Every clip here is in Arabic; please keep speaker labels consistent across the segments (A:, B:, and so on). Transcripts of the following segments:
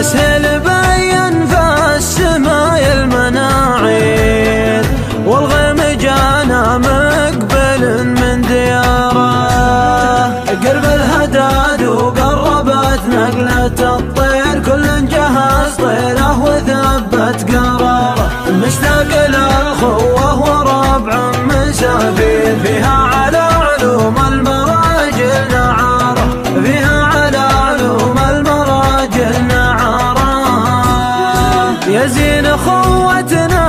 A: أسهل بين فالسماء المناعير، والغيم جانا مقبل من دياره. قرب الهداد وقربت نقلة الطير، كل جهز طيره وثبت قراره. مشتاق للأخوة وربع مسافير، فيها على علوم المراجل نعاره، فيها على علوم المراجل نعاره. يزين أخوتنا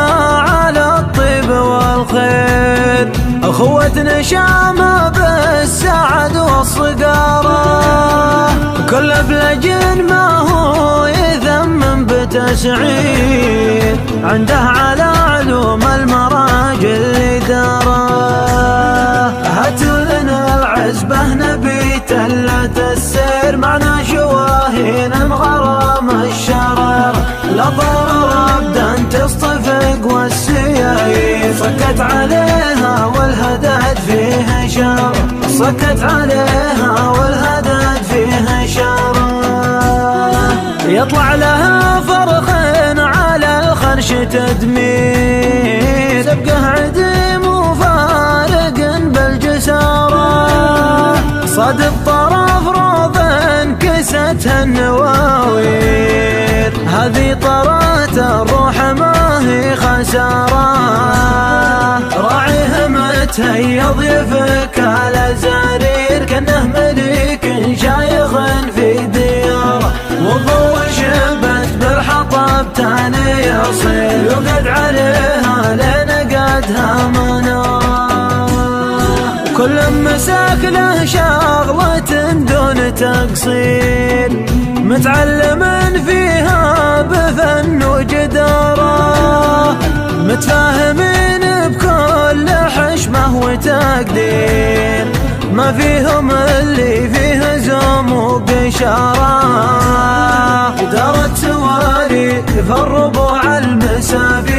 A: على الطيب والخير، أخوتنا شامة بالسعد والصقارة. كل بلجن ما هو يذمم بتسعير، عنده على علوم المراجل إدارة. هاتوا لنا العزبة نبي تلة السير، معنا شواهين غرام الشرر. لا ضرر أبدا تصطفق والسيايير، صكت عليها والهدد فيها شر، صكت عليها والهدد فيها شر. يطلع لها فرخ على الخرش تدمير، سبقه عديم وفارق بالجسارة. صاد الطرف روض كستها النواوير، هذه طرات الروح ما هي خسارة. راعيه متهيض يفك على زرير، كأنه ملك شايخ في دياره. وضو شبت بالحطب تاني يصير، يوقد عليها لين قدها مناره. كل مساك له شغلة دون تقصير، متعلم فيها بفن وجدارة. متفاهمين بكل حشمة وتقدير، ما فيهم اللي فيه زوم وبشارة. دارت سواري في الربوع المسافي،